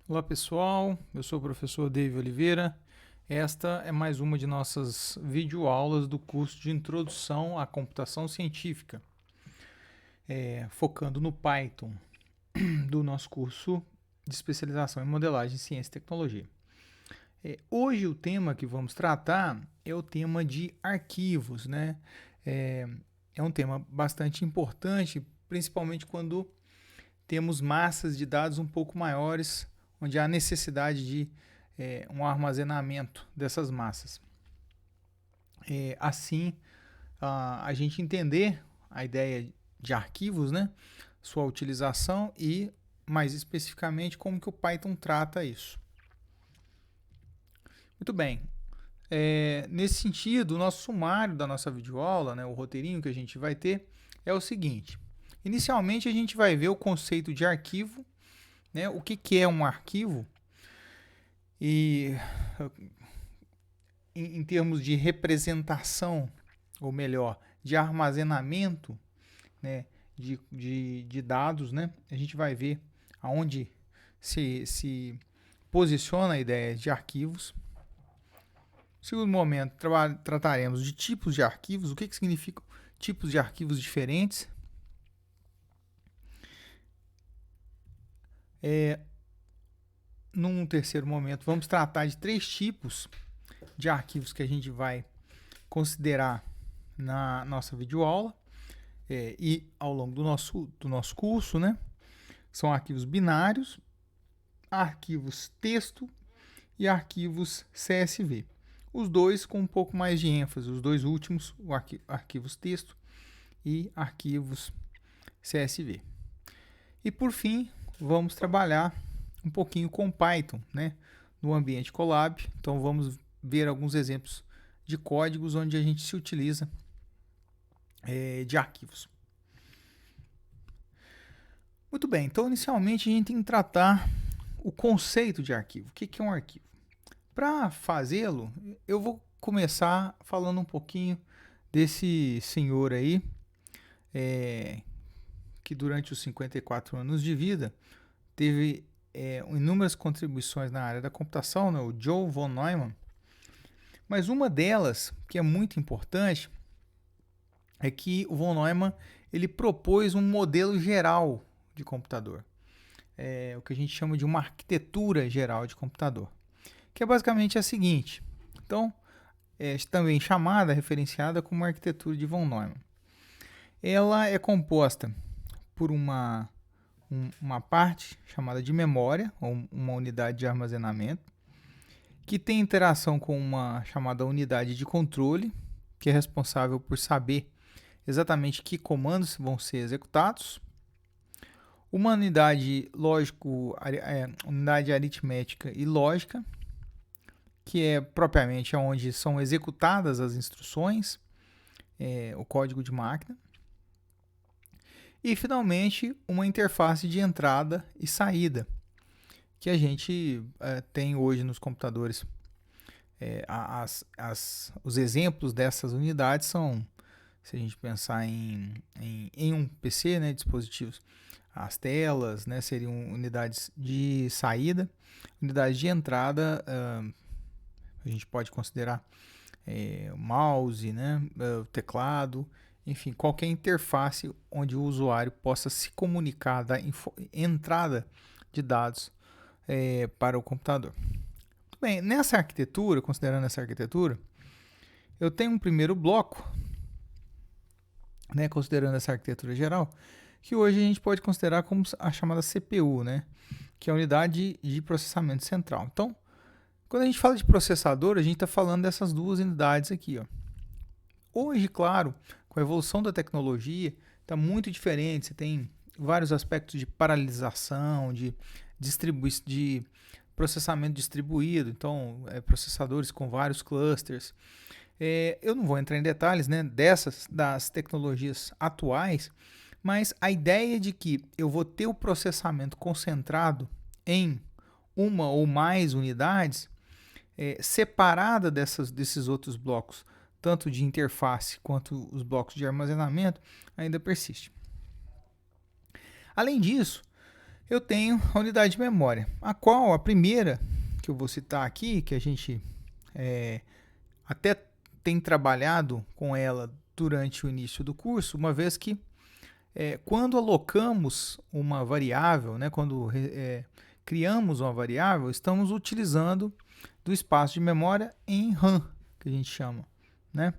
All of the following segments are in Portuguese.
Olá pessoal, eu sou o professor David Oliveira. Esta é mais uma de nossas videoaulas do curso de Introdução à Computação Científica, focando no Python do nosso curso de especialização em modelagem, ciência e tecnologia. Hoje o tema que vamos tratar é o tema de arquivos, né? É, é um tema bastante importante, principalmente quando temos massas de dados um pouco maiores, onde há necessidade de um armazenamento dessas massas. Assim, a gente entender a ideia de arquivos, né, sua utilização e, mais especificamente, como que o Python trata isso. Muito bem. Nesse sentido, o nosso sumário da nossa videoaula, né, o roteirinho que a gente vai ter, é o seguinte. Inicialmente, a gente vai ver o conceito de arquivo, né, o que é um arquivo, e em termos de representação, ou melhor, de armazenamento, né, de dados, né, a gente vai ver aonde se posiciona a ideia de arquivos. No segundo momento, trataremos de tipos de arquivos, o que significam tipos de arquivos diferentes. Num terceiro momento, vamos tratar de 3 tipos de arquivos que a gente vai considerar na nossa videoaula e ao longo do nosso curso, né? São arquivos binários, arquivos texto e arquivos CSV. Os dois com um pouco mais de ênfase, os dois últimos, arquivos texto e arquivos CSV. E por fim, vamos trabalhar um pouquinho com Python, né, no ambiente Colab. Então vamos ver alguns exemplos de códigos onde a gente se utiliza de arquivos. Muito bem, então inicialmente a gente tem que tratar o conceito de arquivo. O que é um arquivo? Para fazê-lo, eu vou começar falando um pouquinho desse senhor aí, que durante os 54 anos de vida teve inúmeras contribuições na área da computação, né, o Joe von Neumann. Mas uma delas, que é muito importante, é que o von Neumann ele propôs um modelo geral de computador, o que a gente chama de uma arquitetura geral de computador, que é basicamente a seguinte. Então, também chamada, referenciada como arquitetura de von Neumann. Ela é composta por uma parte chamada de memória, ou uma unidade de armazenamento, que tem interação com uma chamada unidade de controle, que é responsável por saber exatamente que comandos vão ser executados, uma unidade unidade aritmética e lógica, que é propriamente onde são executadas as instruções, o código de máquina, e finalmente uma interface de entrada e saída, que a gente tem hoje nos computadores. Os exemplos dessas unidades são, se a gente pensar em um PC, né, dispositivos, as telas, né, seriam unidades de saída, unidades de entrada, a gente pode considerar o mouse, né, o teclado, enfim, qualquer interface onde o usuário possa se comunicar da entrada de dados para o computador. Muito bem, nessa arquitetura, considerando essa arquitetura, eu tenho um primeiro bloco, né, considerando essa arquitetura geral, que hoje a gente pode considerar como a chamada CPU, né, que é a unidade de processamento central. Então, quando a gente fala de processador, a gente está falando dessas duas unidades aqui. Ó. Hoje, claro, com a evolução da tecnologia, está muito diferente. Você tem vários aspectos de paralelização, de processamento distribuído, então processadores com vários clusters. Eu não vou entrar em detalhes, né, das tecnologias atuais, mas a ideia de que eu vou ter o processamento concentrado em uma ou mais unidades, separada desses outros blocos, tanto de interface quanto os blocos de armazenamento, ainda persiste. Além disso, eu tenho a unidade de memória, a qual a primeira que eu vou citar aqui, que a gente até tem trabalhado com ela durante o início do curso, uma vez que quando alocamos uma variável, né, quando criamos uma variável, estamos utilizando do espaço de memória em RAM, que a gente chama, né?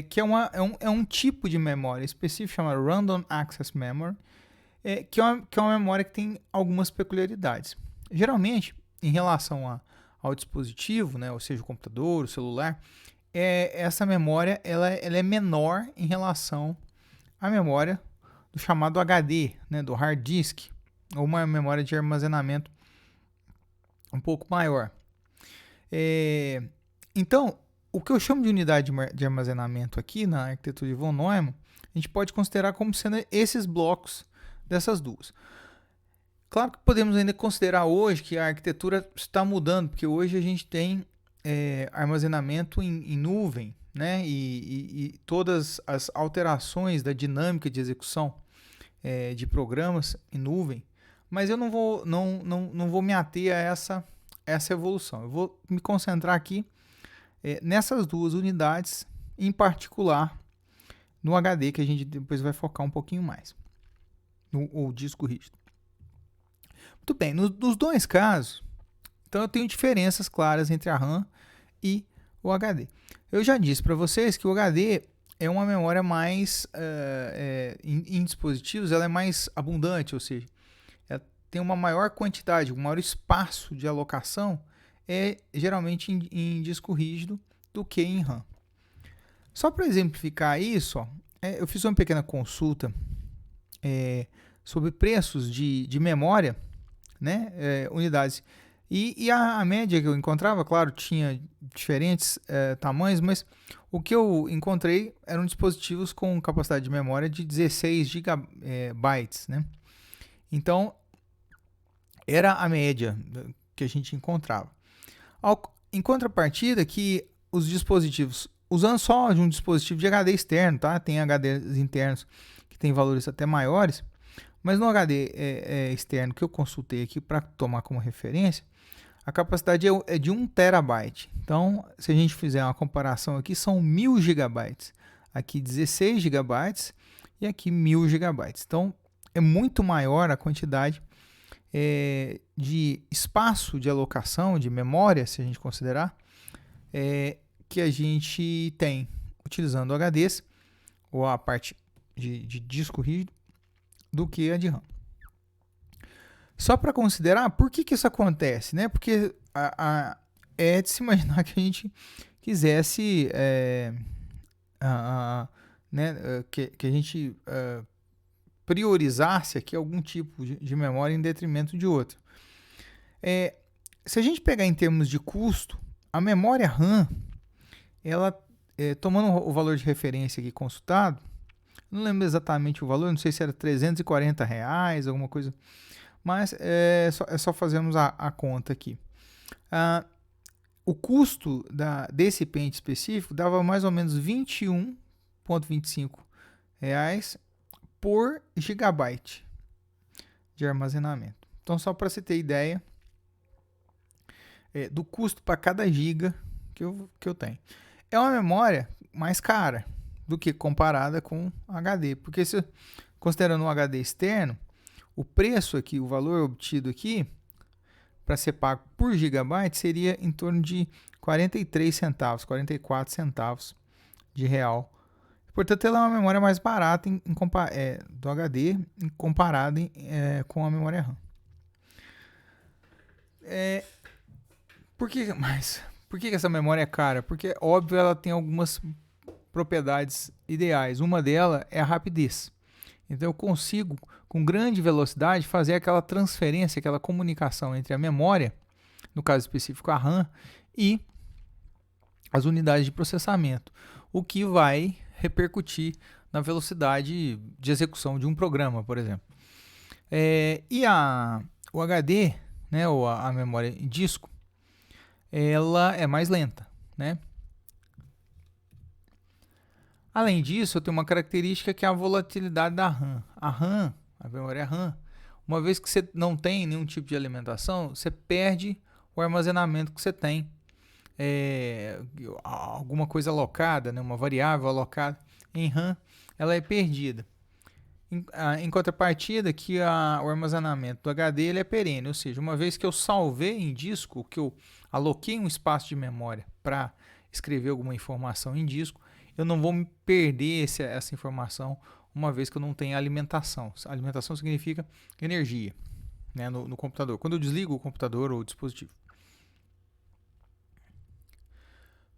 Que é um tipo de memória específico, chama Random Access Memory, que é uma memória que tem algumas peculiaridades. Geralmente, em relação ao dispositivo, né, ou seja, o computador, o celular, essa memória ela é menor em relação à memória do chamado HD, né, do hard disk, ou uma memória de armazenamento um pouco maior. Então, o que eu chamo de unidade de armazenamento aqui na arquitetura de von Neumann, a gente pode considerar como sendo esses blocos dessas duas. Claro que podemos ainda considerar hoje que a arquitetura está mudando, porque hoje a gente tem armazenamento em nuvem, né? E todas as alterações da dinâmica de execução de programas em nuvem, mas eu não vou me ater a essa evolução. Eu vou me concentrar aqui nessas duas unidades, em particular no HD, que a gente depois vai focar um pouquinho mais, no disco rígido. Muito bem, nos dois casos, então eu tenho diferenças claras entre a RAM e o HD. Eu já disse para vocês que o HD é uma memória mais, em dispositivos, ela é mais abundante, ou seja, ela tem uma maior quantidade, um maior espaço de alocação, geralmente em disco rígido do que em RAM. Só para exemplificar isso, eu fiz uma pequena consulta sobre preços de memória, né, unidades. E a média que eu encontrava, claro, tinha diferentes tamanhos, mas o que eu encontrei eram dispositivos com capacidade de memória de 16 GB, né? Então, era a média que a gente encontrava. Em contrapartida, que os dispositivos, usando só de um dispositivo de HD externo, tá? Tem HDs internos que tem valores até maiores, mas no HD externo que eu consultei aqui para tomar como referência, a capacidade é de 1 terabyte. Então, se a gente fizer uma comparação aqui, são 1000 gigabytes. Aqui 16 gigabytes e aqui 1000 gigabytes. Então, é muito maior a quantidade de espaço de alocação, de memória, se a gente considerar, que a gente tem utilizando HDs, ou a parte de disco rígido, do que a de RAM. Só para considerar, por que isso acontece, né? Porque é de se imaginar que a gente quisesse, né, que a gente priorizasse aqui algum tipo de memória em detrimento de outro. Se a gente pegar em termos de custo, a memória RAM, ela, tomando o valor de referência aqui consultado, não lembro exatamente o valor, não sei se era R$340, alguma coisa, mas é só fazermos a conta aqui. O custo desse pente específico dava mais ou menos R$21,25 por gigabyte de armazenamento. Então, só para você ter ideia do custo para cada giga que eu tenho. É uma memória mais cara do que comparada com HD, porque se considerando um HD externo, o preço aqui, o valor obtido aqui, para ser pago por gigabyte, seria em torno de 43 centavos, 44 centavos de real. Portanto, ela é uma memória mais barata do HD comparada com a memória RAM. Por que essa memória é cara? Porque, óbvio, ela tem algumas propriedades ideais. Uma delas é a rapidez. Então, eu consigo, com grande velocidade, fazer aquela transferência, aquela comunicação entre a memória, no caso específico a RAM, e as unidades de processamento, o que vai repercutir na velocidade de execução de um programa, por exemplo. O HD, né, ou a memória em disco, ela é mais lenta, né? Além disso, eu tenho uma característica que é a volatilidade da RAM. A RAM, a memória RAM, Uma vez que você não tem nenhum tipo de alimentação, você perde o armazenamento que você tem. Alguma coisa alocada, né, uma variável alocada em RAM, ela é perdida. Em contrapartida, que o armazenamento do HD ele é perene, ou seja, uma vez que eu salvei em disco, que eu aloquei um espaço de memória para escrever alguma informação em disco, eu não vou me perder essa informação uma vez que eu não tenho alimentação. Alimentação significa energia, né, no computador. Quando eu desligo o computador ou o dispositivo.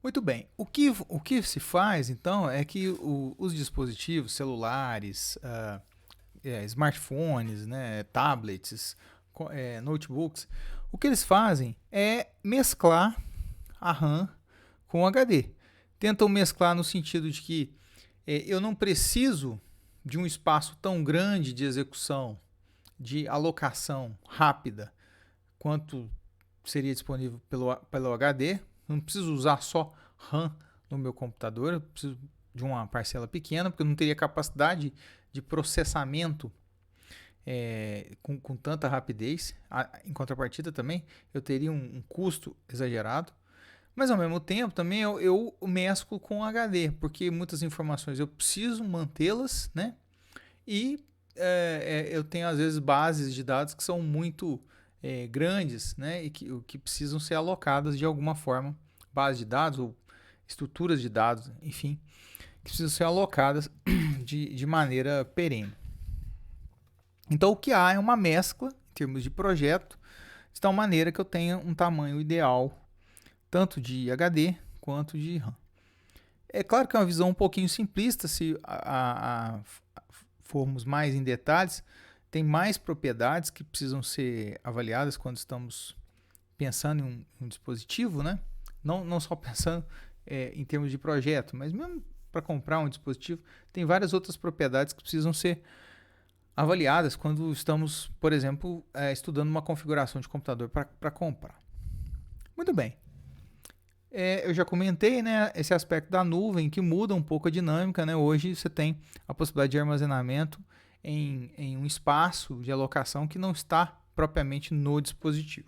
Muito bem. O que se faz, então, é que os dispositivos celulares, smartphones, né, tablets, notebooks, o que eles fazem é mesclar a RAM com o HD. Tentam mesclar no sentido de que eu não preciso de um espaço tão grande de execução, de alocação rápida, quanto seria disponível pelo HD. Não preciso usar só RAM no meu computador, eu preciso de uma parcela pequena, porque eu não teria capacidade de processamento com tanta rapidez. Em contrapartida também, eu teria um custo exagerado. Mas ao mesmo tempo também eu mesclo com HD, porque muitas informações eu preciso mantê-las, né? E eu tenho às vezes bases de dados que são muito grandes, né? E que precisam ser alocadas de alguma forma, bases de dados ou estruturas de dados, enfim, que precisam ser alocadas de maneira perene. Então o que há é uma mescla em termos de projeto, de tal maneira que eu tenha um tamanho ideal tanto de HD quanto de RAM. É claro que é uma visão um pouquinho simplista, se formos mais em detalhes, tem mais propriedades que precisam ser avaliadas quando estamos pensando em um dispositivo, né? Não só pensando em termos de projeto, mas mesmo para comprar um dispositivo, tem várias outras propriedades que precisam ser avaliadas quando estamos, por exemplo, estudando uma configuração de computador para comprar. Muito bem. Eu já comentei, né, esse aspecto da nuvem que muda um pouco a dinâmica, né? Hoje você tem a possibilidade de armazenamento em um espaço de alocação que não está propriamente no dispositivo,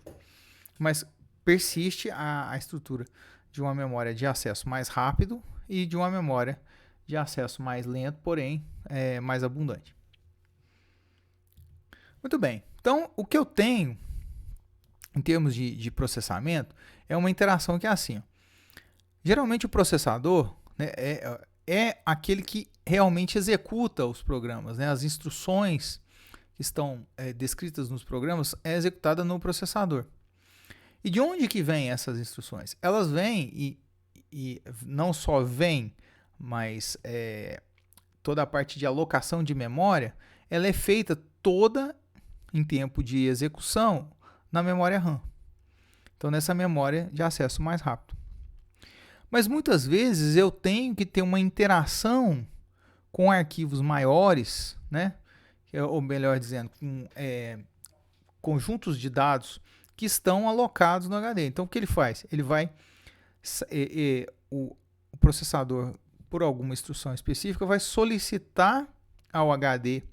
mas persiste a estrutura de uma memória de acesso mais rápido e de uma memória de acesso mais lento, porém mais abundante. Muito bem, então o que eu tenho em termos de processamento é uma interação que é assim, ó. Geralmente o processador, né, é aquele que realmente executa os programas, né? As instruções que estão descritas nos programas é executada no processador. E de onde que vêm essas instruções? Elas vêm e não só vêm, mas toda a parte de alocação de memória, ela é feita toda em tempo de execução na memória RAM. Então nessa memória de acesso mais rápido. Mas muitas vezes eu tenho que ter uma interação com arquivos maiores, né? Ou melhor dizendo, com conjuntos de dados que estão alocados no HD. Então o que ele faz? Ele vai o processador, por alguma instrução específica, vai solicitar ao HD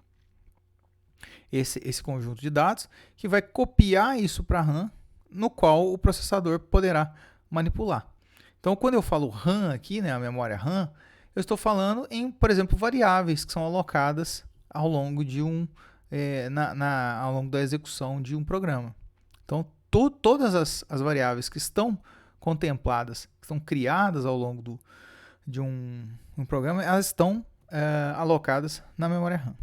esse conjunto de dados, que vai copiar isso para a RAM, no qual o processador poderá manipular. Então, quando eu falo RAM aqui, né, a memória RAM, eu estou falando em, por exemplo, variáveis que são alocadas ao longo de ao longo da execução de um programa. Então, todas as variáveis que estão contempladas, que estão criadas ao longo de um programa, elas estão alocadas na memória RAM.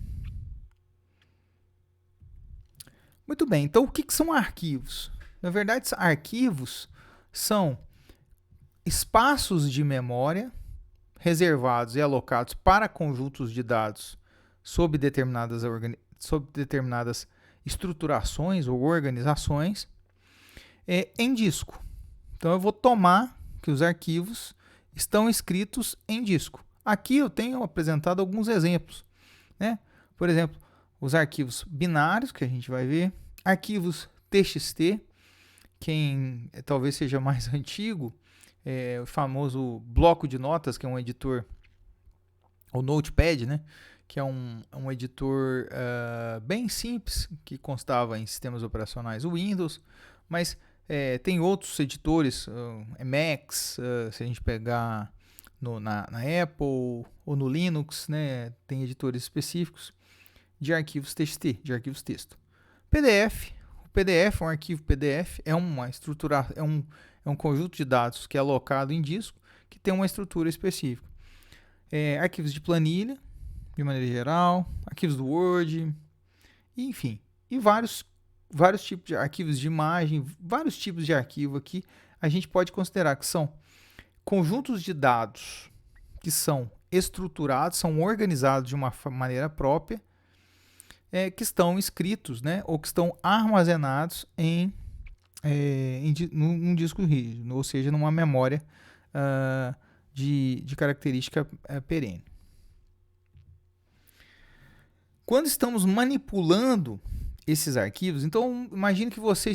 Muito bem, então o que são arquivos? Na verdade, arquivos são espaços de memória reservados e alocados para conjuntos de dados sob determinadas estruturações ou organizações em disco. Então eu vou tomar que os arquivos estão escritos em disco. Aqui eu tenho apresentado alguns exemplos, né? Por exemplo, os arquivos binários, que a gente vai ver, arquivos TXT, quem talvez seja mais antigo, o famoso bloco de notas, que é um editor, ou Notepad, né? que é um editor bem simples, que constava em sistemas operacionais Windows, mas tem outros editores, Emacs, se a gente pegar na Apple ou no Linux, né, tem editores específicos de arquivos TXT, de arquivos texto. PDF, o PDF, um arquivo PDF, é uma estrutura, é um conjunto de dados que é alocado em disco, que tem uma estrutura específica. Arquivos de planilha, de maneira geral, arquivos do Word, enfim, e vários tipos de arquivos de imagem, vários tipos de arquivo aqui, a gente pode considerar que são conjuntos de dados que são estruturados, são organizados de uma maneira própria, que estão escritos, né, ou que estão armazenados num disco rígido, ou seja, numa memória de característica perene. Quando estamos manipulando esses arquivos, então imagine que você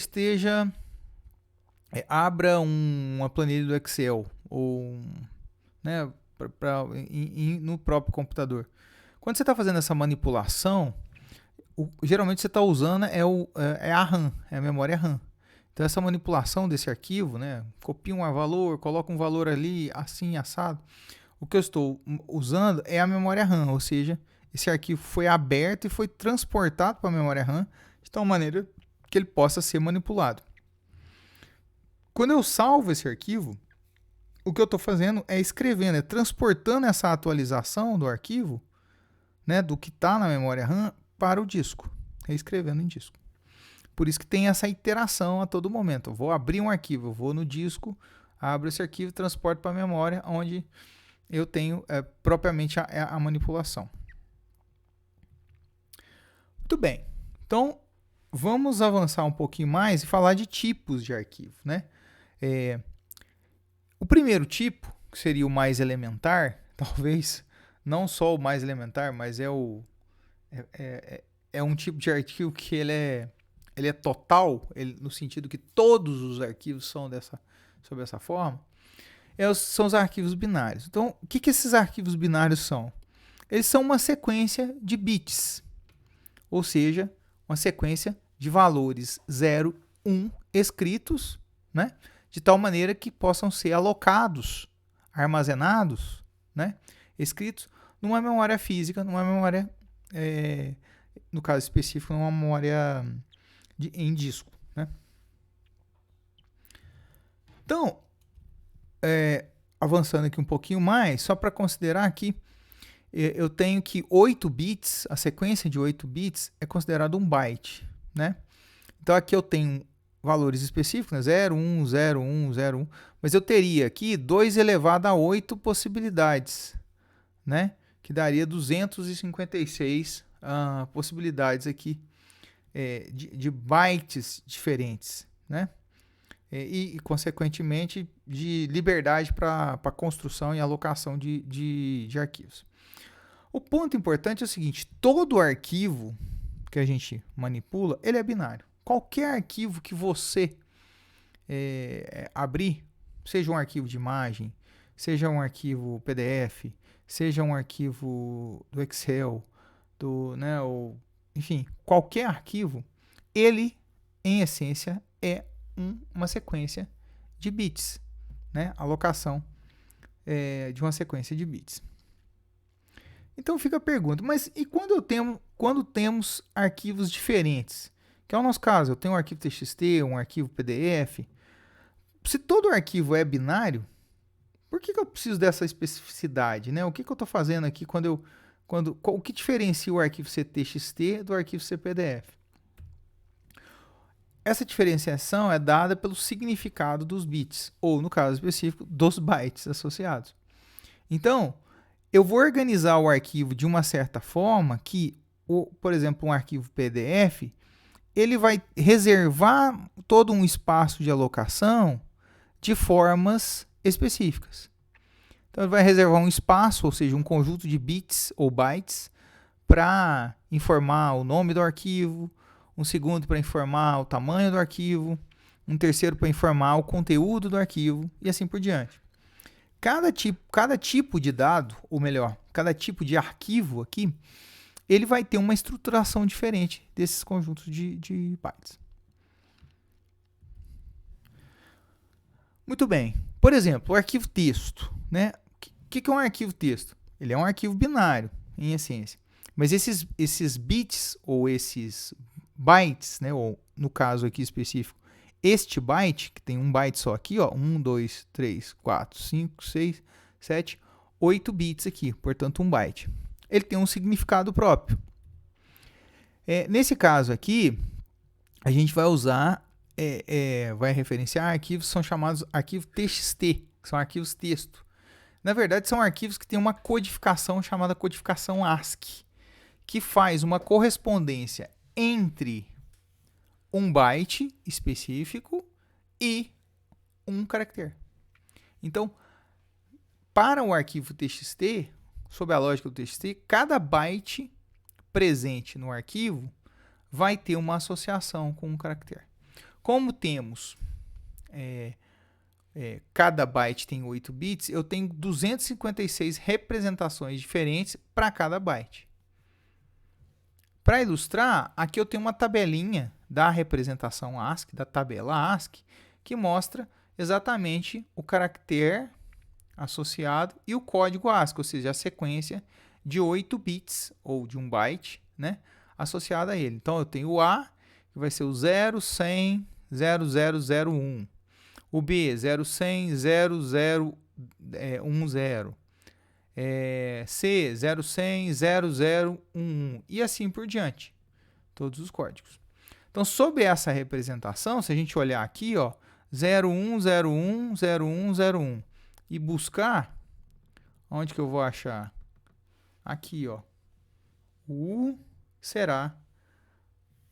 abra uma planilha do Excel ou né, no próprio computador. Quando você está fazendo essa manipulação, geralmente você está usando a RAM, é a memória RAM. Então essa manipulação desse arquivo, né, copia um valor, coloca um valor ali assim assado. O que eu estou usando é a memória RAM, ou seja, esse arquivo foi aberto e foi transportado para a memória RAM de tal maneira que ele possa ser manipulado. Quando eu salvo esse arquivo, o que eu estou fazendo é escrevendo, transportando essa atualização do arquivo, né, do que está na memória RAM, para o disco, reescrevendo em disco. Por isso que tem essa iteração a todo momento. Eu vou abrir um arquivo, eu vou no disco, abro esse arquivo, transporto para a memória, onde eu tenho propriamente a manipulação. Muito bem. Então, vamos avançar um pouquinho mais e falar de tipos de arquivo, né? O primeiro tipo, que seria o mais elementar, talvez não só o mais elementar, mas é um tipo de arquivo que ele é total, no sentido que todos os arquivos são sob essa forma, são os arquivos binários. Então, o que esses arquivos binários são? Eles são uma sequência de bits, ou seja, uma sequência de valores 0, 1 escritos, né, de tal maneira que possam ser alocados, armazenados, né, escritos numa memória física, numa memória, no caso específico, numa memória em disco, né. Então, avançando aqui um pouquinho mais, só para considerar que eu tenho que 8 bits, a sequência de 8 bits é considerado um byte, né? Então aqui eu tenho valores específicos, né? 0, 1, 0, 1, 0, 1, mas eu teria aqui 2 elevado a 8 possibilidades, né? Que daria 256 possibilidades aqui de bytes diferentes, né? E consequentemente, de liberdade para construção e alocação de arquivos. O ponto importante é o seguinte: todo arquivo que a gente manipula, ele é binário. Qualquer arquivo que você abrir, seja um arquivo de imagem, seja um arquivo PDF, seja um arquivo do Excel, enfim, qualquer arquivo, ele, em essência, é uma sequência de bits, né? Alocação de uma sequência de bits. Então fica a pergunta, mas e quando temos arquivos diferentes? Que é o nosso caso, eu tenho um arquivo TXT, um arquivo PDF. Se todo arquivo é binário, por que eu preciso dessa especificidade, né? O que eu estou fazendo aqui o que diferencia o arquivo ser TXT do arquivo ser PDF? Essa diferenciação é dada pelo significado dos bits, ou no caso específico, dos bytes associados. Então, eu vou organizar o arquivo de uma certa forma que, por exemplo, um arquivo PDF, ele vai reservar todo um espaço de alocação de formas específicas. Então, ele vai reservar um espaço, ou seja, um conjunto de bits ou bytes, para informar o nome do arquivo, um segundo para informar o tamanho do arquivo, um terceiro para informar o conteúdo do arquivo e assim por diante. Cada tipo de dado, ou melhor, cada tipo de arquivo aqui, ele vai ter uma estruturação diferente desses conjuntos de bytes. Muito bem. Por exemplo, o arquivo texto, né? O que é um arquivo texto? Ele é um arquivo binário, em essência. Mas esses bits ou esses bytes, né? Ou no caso aqui específico, este byte, que tem um byte só aqui, ó, 1, 2, 3, 4, 5, 6, 7, 8 bits aqui, portanto 1 byte. Ele tem um significado próprio. Nesse caso aqui, a gente vai usar, vai referenciar arquivos que são chamados arquivos TXT, que são arquivos texto. Na verdade, são arquivos que têm uma codificação chamada codificação ASCII, que faz uma correspondência entre um byte específico e um caractere. Então, para o arquivo TXT, sob a lógica do TXT, cada byte presente no arquivo vai ter uma associação com um caractere. Como temos cada byte tem 8 bits, eu tenho 256 representações diferentes para cada byte. Para ilustrar, aqui eu tenho uma tabelinha da representação ASCII, da tabela ASCII, que mostra exatamente o caractere associado e o código ASCII, ou seja, a sequência de 8 bits, ou de 1 byte, né, associada a ele. Então, eu tenho o A, que vai ser o 0, 100, 0001. O B, 0100, 0010. C, 0100, 0011. E assim por diante. Todos os códigos. Então, sobre essa representação, se a gente olhar aqui, ó, 0101, 0101, e buscar, onde que eu vou achar? Aqui, ó. O será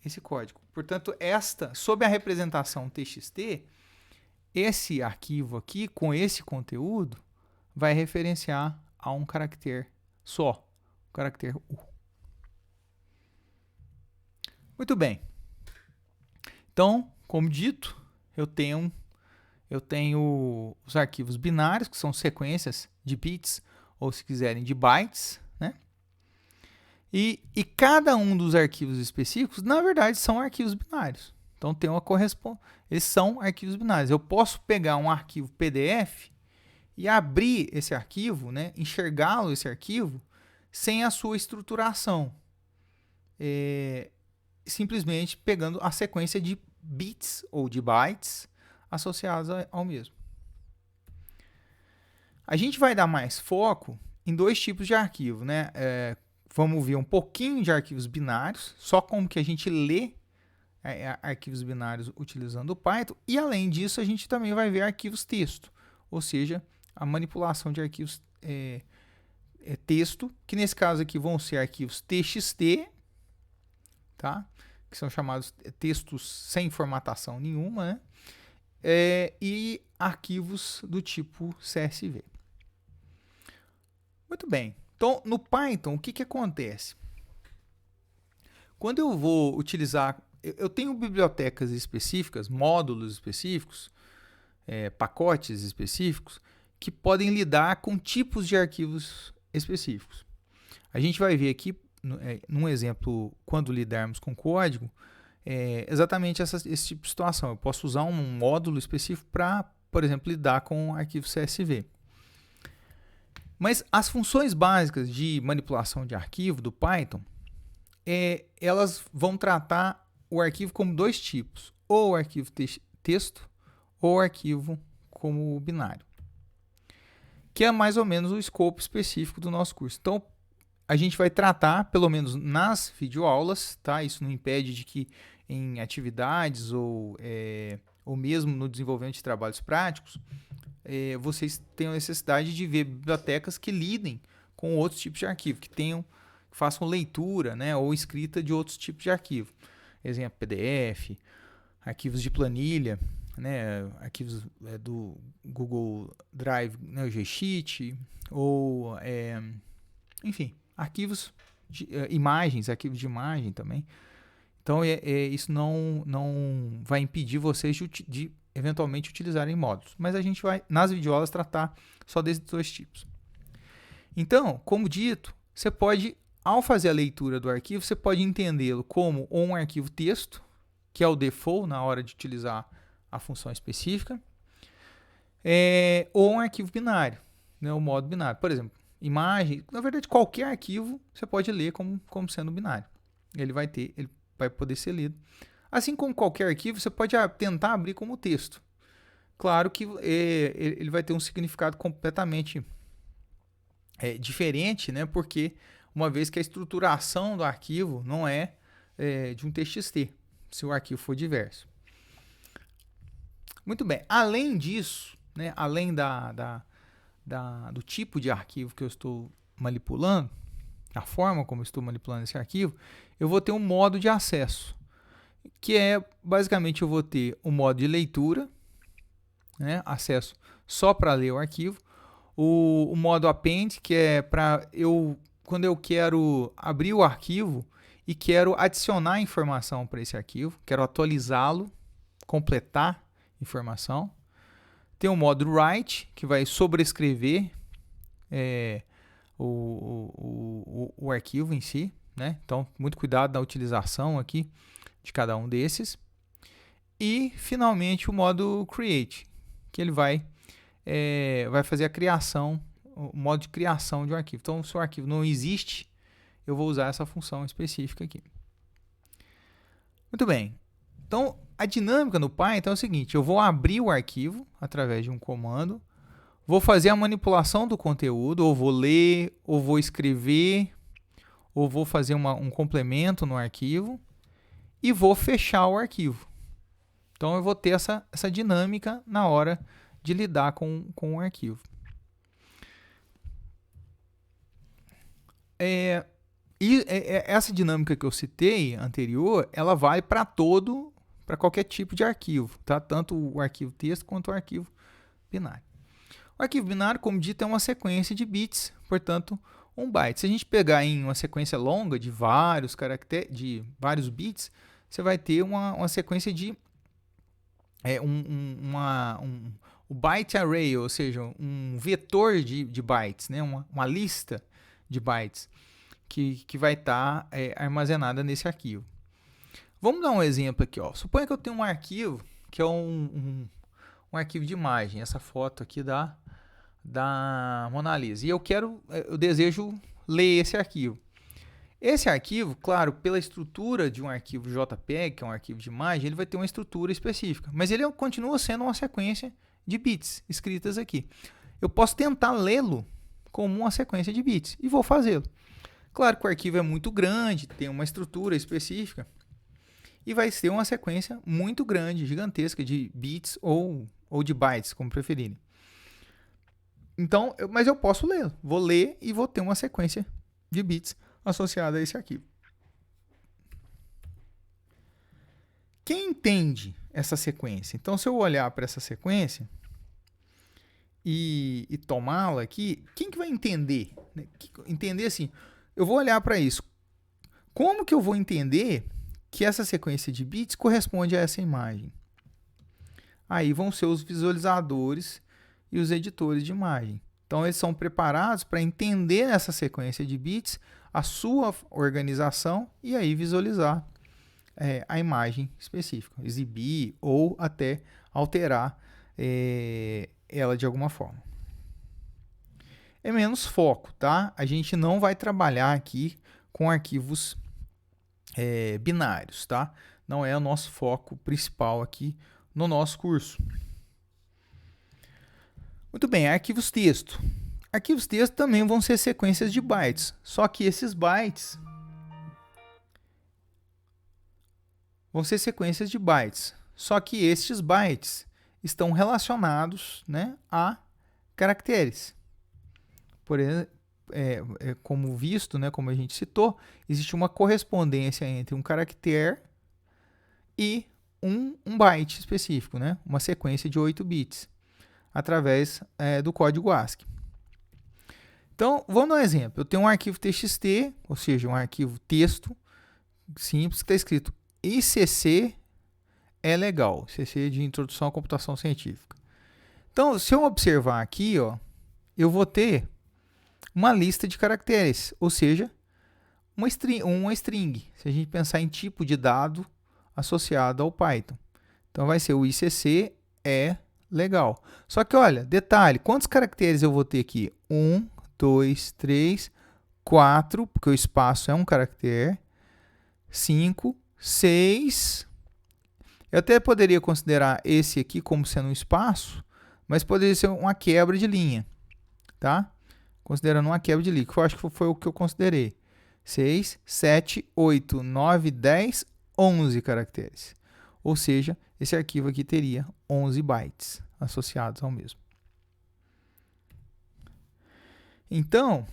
esse código. Portanto, sob a representação TXT, esse arquivo aqui, com esse conteúdo, vai referenciar a um caractere só, o caractere U. Muito bem. Então, como dito, eu tenho os arquivos binários, que são sequências de bits, ou se quiserem, de bytes, né? E cada um dos arquivos específicos, na verdade, são arquivos binários. Então, tem uma correspondência. Eles são arquivos binários. Eu posso pegar um arquivo PDF e abrir esse arquivo, né? Enxergá-lo, esse arquivo, sem a sua estruturação. Simplesmente pegando a sequência de bits ou de bytes associados ao mesmo. A gente vai dar mais foco em dois tipos de arquivo, né? Vamos ver um pouquinho de arquivos binários, só como que a gente lê arquivos binários utilizando o Python, e além disso a gente também vai ver arquivos texto, ou seja, a manipulação de arquivos texto, que nesse caso aqui vão ser arquivos TXT, tá? Que são chamados textos sem formatação nenhuma, né? E arquivos do tipo CSV. Muito bem. Então, no Python, o que acontece? Quando eu vou utilizar... Eu tenho bibliotecas específicas, módulos específicos, pacotes específicos, que podem lidar com tipos de arquivos específicos. A gente vai ver aqui, num exemplo, quando lidarmos com código, exatamente esse tipo de situação. Eu posso usar um módulo específico para, por exemplo, lidar com arquivo CSV. Mas as funções básicas de manipulação de arquivo do Python, elas vão tratar o arquivo como dois tipos, ou o arquivo texto, ou o arquivo como binário, que é mais ou menos o escopo específico do nosso curso. Então, a gente vai tratar, pelo menos nas videoaulas, tá? Isso não impede de que em atividades ou mesmo no desenvolvimento de trabalhos práticos, vocês tenham necessidade de ver bibliotecas que lidem com outros tipos de arquivo, que façam leitura, né, ou escrita de outros tipos de arquivo. Exemplo, PDF, arquivos de planilha, né, arquivos do Google Drive, né, o G-Sheet, ou, enfim, arquivos de imagens, arquivos de imagem também. Então, isso não vai impedir vocês de eventualmente utilizarem módulos. Mas a gente vai, nas videoaulas, tratar só desses dois tipos. Então, como dito, você pode, ao fazer a leitura do arquivo, você pode entendê-lo como ou um arquivo texto, que é o default na hora de utilizar a função específica, ou um arquivo binário, né, o modo binário. Por exemplo, imagem, na verdade, qualquer arquivo você pode ler como sendo binário. Ele vai poder ser lido. Assim como qualquer arquivo, você pode tentar abrir como texto. Claro que ele vai ter um significado completamente diferente, né? Porque uma vez que a estruturação do arquivo não é de um TXT, se o arquivo for diverso. Muito bem. Além disso, né? Além do tipo de arquivo que eu estou manipulando, a forma como eu estou manipulando esse arquivo, eu vou ter um modo de acesso, que basicamente eu vou ter um modo de leitura, né, acesso só para ler o arquivo, o modo append, que é para quando eu quero abrir o arquivo e quero adicionar informação para esse arquivo, quero atualizá-lo, completar informação. Tem o modo write, que vai sobrescrever o arquivo em si, né? Então, muito cuidado na utilização aqui de cada um desses. E, finalmente, o modo create, que ele vai fazer a criação, o modo de criação de um arquivo. Então, se o arquivo não existe, eu vou usar essa função específica aqui. Muito bem. Então, a dinâmica no Python é o seguinte: eu vou abrir o arquivo através de um comando, vou fazer a manipulação do conteúdo, ou vou ler, ou vou escrever, ou vou fazer um complemento no arquivo, e vou fechar o arquivo. Então, eu vou ter essa dinâmica na hora de lidar com o arquivo. Essa dinâmica que eu citei anterior, ela vale para qualquer tipo de arquivo, tá? Tanto o arquivo texto quanto o arquivo binário. O arquivo binário, como dito, é uma sequência de bits, portanto, 1 byte. Se a gente pegar em uma sequência longa de vários bits, você vai ter uma sequência de o byte array, ou seja, um vetor de bytes, né? uma lista de bytes que vai estar armazenada nesse arquivo. Vamos dar um exemplo aqui. Suponha que eu tenho um arquivo que é um arquivo de imagem, essa foto aqui da Mona Lisa, e eu desejo ler esse arquivo. Esse arquivo, claro, pela estrutura de um arquivo JPEG, que é um arquivo de imagem, ele vai ter uma estrutura específica, mas ele continua sendo uma sequência de bits escritas aqui. Eu posso tentar lê-lo como uma sequência de bits e vou fazê-lo. Claro que o arquivo é muito grande, tem uma estrutura específica e vai ser uma sequência muito grande, gigantesca de bits ou de bytes, como preferirem. Então, mas eu posso lê-lo. Vou ler e vou ter uma sequência de bits associada a esse arquivo. Quem entende essa sequência? Então, se eu olhar para essa sequência e tomá-la aqui, quem que vai entender? Entender assim, eu vou olhar para isso. Como que eu vou entender que essa sequência de bits corresponde a essa imagem? Aí vão ser os visualizadores e os editores de imagem. Então, eles são preparados para entender essa sequência de bits, a sua organização, e aí visualizar a imagem específica, exibir ou até alterar ela de alguma forma. É menos foco, tá? A gente não vai trabalhar aqui com arquivos binários, tá? Não é o nosso foco principal aqui no nosso curso. Muito bem, arquivos texto. Arquivos texto também vão ser sequências de bytes, só que esses bytes vão ser sequências de bytes, só que estes bytes estão relacionados, né, a caracteres. Por exemplo, como visto, né, como a gente citou, existe uma correspondência entre um caractere e um byte específico, né, uma sequência de 8 bits, através do código ASCII. Então, vamos dar um exemplo. Eu tenho um arquivo TXT, ou seja, um arquivo texto simples, que está escrito ICC é legal, ICC de Introdução à Computação Científica. Então, se eu observar aqui, eu vou ter uma lista de caracteres, ou seja, uma string, se a gente pensar em tipo de dado associado ao Python. Então vai ser o ICC é legal. Só que olha, detalhe, quantos caracteres eu vou ter aqui? 1, 2, 3, 4, porque o espaço é um caractere, 5, 6. Eu até poderia considerar esse aqui como sendo um espaço, mas poderia ser uma quebra de linha, tá? Considerando uma quebra de linha, que eu acho que foi o que eu considerei. 6, 7, 8, 9, 10, 11 caracteres. Ou seja, esse arquivo aqui teria 11 bytes associados ao mesmo. Então,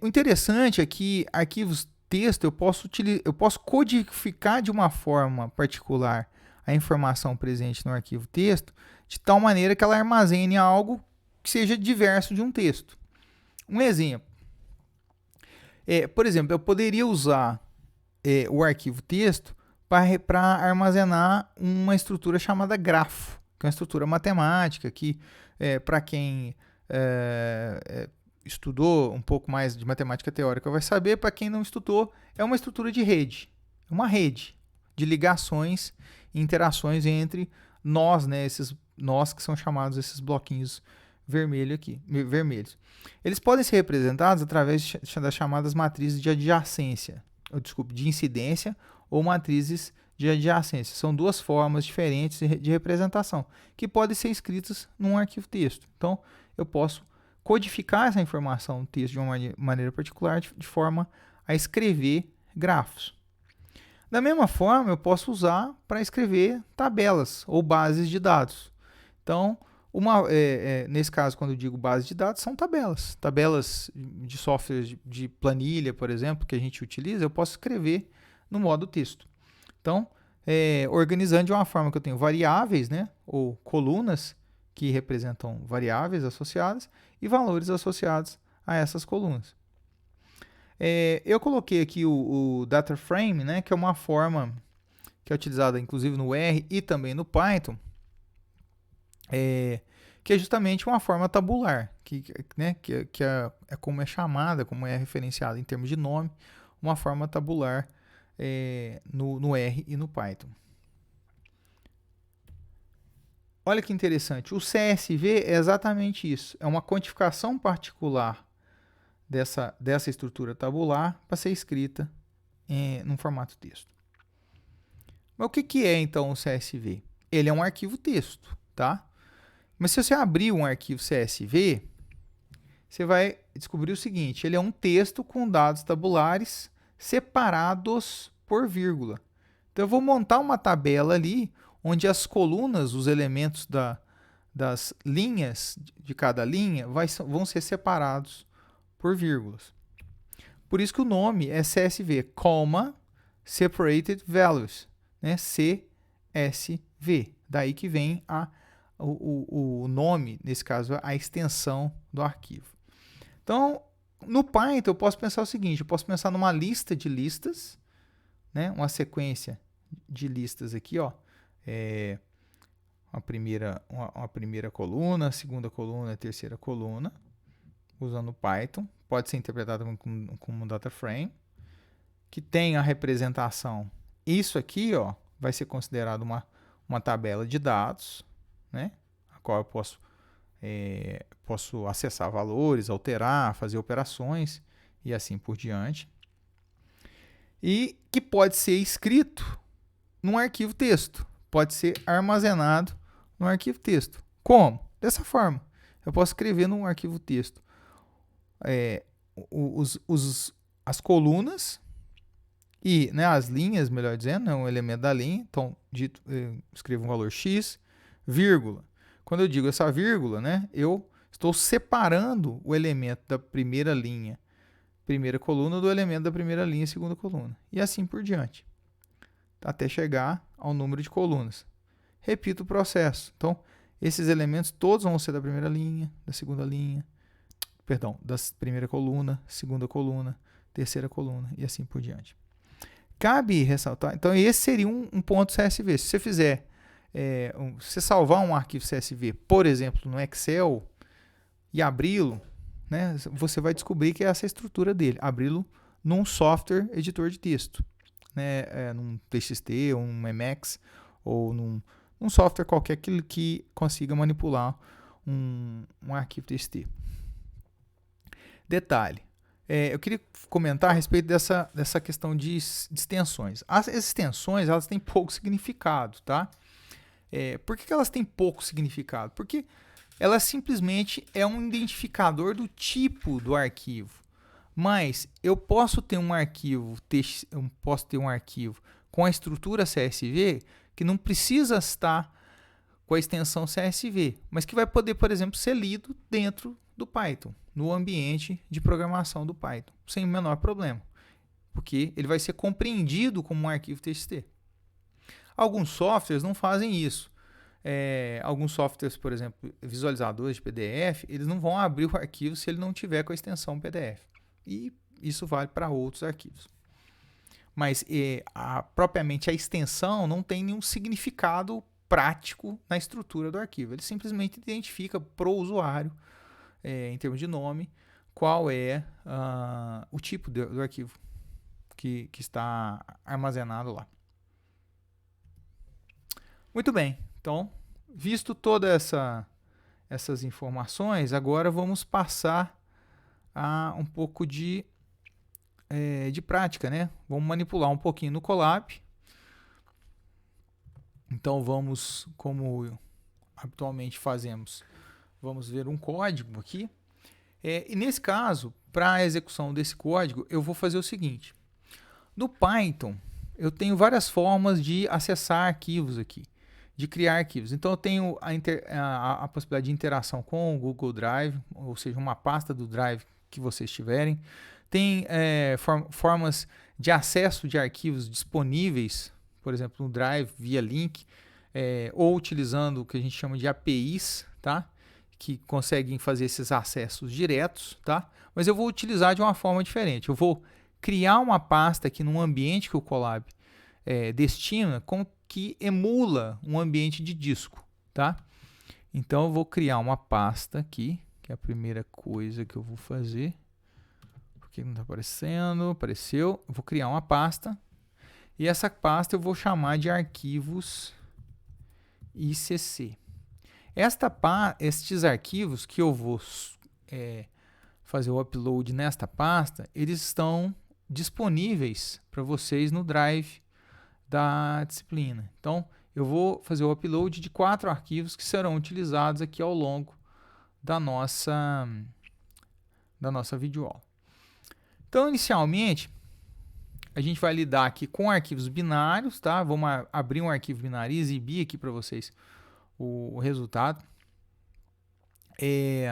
o interessante é que arquivos texto eu posso codificar de uma forma particular a informação presente no arquivo texto, de tal maneira que ela armazene algo que seja diverso de um texto. Um exemplo. Por exemplo, eu poderia usar o arquivo texto para armazenar uma estrutura chamada grafo, que é uma estrutura matemática que, para quem estudou um pouco mais de matemática teórica vai saber, para quem não estudou, é uma estrutura de rede, uma rede de ligações e interações entre nós, né, esses nós que são chamados esses bloquinhos vermelhos. Eles podem ser representados através das chamadas matrizes de adjacência, de incidência ou matrizes de adjacência. São duas formas diferentes de representação que podem ser escritas num arquivo texto. Então, eu posso codificar essa informação no texto de uma maneira particular, de forma a escrever grafos. Da mesma forma, eu posso usar para escrever tabelas ou bases de dados. Então, nesse caso, quando eu digo base de dados, são tabelas. Tabelas de softwares de planilha, por exemplo, que a gente utiliza, eu posso escrever no modo texto. Então, organizando de uma forma que eu tenho variáveis, né, ou colunas, que representam variáveis associadas e valores associados a essas colunas. Eu coloquei aqui o data frame, né, que é uma forma que é utilizada inclusive no R e também no Python, que é justamente uma forma tabular, que é como é chamada, como é referenciada em termos de nome, uma forma tabular no R e no Python. Olha que interessante, o CSV é exatamente isso, é uma quantificação particular dessa estrutura tabular para ser escrita num formato texto. Mas o que é então o CSV? Ele é um arquivo texto, tá? Mas se você abrir um arquivo CSV, você vai descobrir o seguinte, ele é um texto com dados tabulares separados por vírgula. Então eu vou montar uma tabela ali, onde as colunas, os elementos das linhas, de cada linha, vão ser separados por vírgulas. Por isso que o nome é CSV, Comma Separated Values, né? CSV. Daí que vem o nome, nesse caso, a extensão do arquivo. Então, no Python, eu posso pensar o seguinte, eu posso pensar numa lista de listas, né? Uma sequência de listas aqui, ó. Uma primeira coluna, segunda coluna, terceira coluna, usando o Python. Pode ser interpretado como um data frame, que tem a representação. Isso aqui, ó, vai ser considerado uma tabela de dados, né? A qual eu posso acessar valores, alterar, fazer operações e assim por diante. E que pode ser escrito num arquivo texto. Pode ser armazenado no arquivo texto. Como? Dessa forma. Eu posso escrever num arquivo texto as colunas e, né, as linhas, melhor dizendo, né, um elemento da linha. Então, escrevo um valor x, vírgula. Quando eu digo essa vírgula, né, eu estou separando o elemento da primeira linha, primeira coluna, do elemento da primeira linha, segunda coluna. E assim por diante. Até chegar ao número de colunas. Repito o processo. Então, esses elementos todos vão ser da primeira linha, da segunda linha, da primeira coluna, segunda coluna, terceira coluna e assim por diante. Cabe ressaltar, então esse seria um ponto CSV. Se você fizer, se você salvar um arquivo CSV, por exemplo, no Excel e abri-lo, né, você vai descobrir que é essa a estrutura dele. Abri-lo num software editor de texto, né, num TXT, ou num Emacs, ou num software qualquer que consiga manipular um arquivo TXT. Detalhe, eu queria comentar a respeito dessa questão de extensões. As extensões, elas têm pouco significado, tá? Por que elas têm pouco significado? Porque ela simplesmente é um identificador do tipo do arquivo. Mas eu posso ter um arquivo com a estrutura CSV que não precisa estar com a extensão CSV, mas que vai poder, por exemplo, ser lido dentro do Python, no ambiente de programação do Python, sem o menor problema, porque ele vai ser compreendido como um arquivo TXT. Alguns softwares não fazem isso. Alguns softwares, por exemplo, visualizadores de PDF, eles não vão abrir o arquivo se ele não tiver com a extensão PDF. E isso vale para outros arquivos. Mas propriamente a extensão não tem nenhum significado prático na estrutura do arquivo. Ele simplesmente identifica para o usuário, em termos de nome, qual é o tipo do arquivo que está armazenado lá. Muito bem. Então, visto todas essas informações, agora vamos passar a um pouco de prática, né? Vamos manipular um pouquinho no Colab. Então vamos, como habitualmente fazemos, vamos ver um código aqui. E nesse caso, para a execução desse código, eu vou fazer o seguinte. No Python, eu tenho várias formas de acessar arquivos aqui, de criar arquivos. Então eu tenho a possibilidade de interação com o Google Drive, ou seja, uma pasta do Drive que vocês tiverem. Tem formas de acesso de arquivos disponíveis, por exemplo, no Drive via link, ou utilizando o que a gente chama de APIs, tá? Que conseguem fazer esses acessos diretos, tá? Mas eu vou utilizar de uma forma diferente. Eu vou criar uma pasta aqui num ambiente que o Colab destina, que emula um ambiente de disco, tá? Então eu vou criar uma pasta aqui, que é a primeira coisa que eu vou fazer. Porque não está aparecendo, apareceu. Eu vou criar uma pasta e essa pasta eu vou chamar de arquivos ICC. Estes arquivos que eu vou fazer o upload nesta pasta, eles estão disponíveis para vocês no Drive da disciplina. Então, eu vou fazer o upload de 4 arquivos que serão utilizados aqui ao longo da nossa videoaula. Então, inicialmente, a gente vai lidar aqui com arquivos binários, tá? Vamos abrir um arquivo binário e exibir aqui para vocês o resultado. E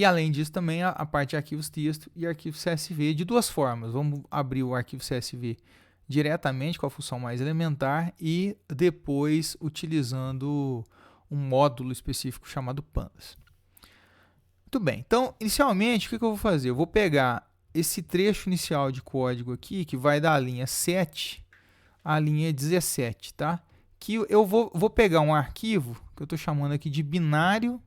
além disso também a parte de arquivos texto e arquivos CSV de duas formas. Vamos abrir o arquivo CSV diretamente com a função mais elementar e depois utilizando um módulo específico chamado pandas. Muito bem, então inicialmente o que eu vou fazer? Eu vou pegar esse trecho inicial de código aqui, que vai da linha 7 à linha 17, tá? Que eu vou pegar um arquivo que eu estou chamando aqui de binário.txt,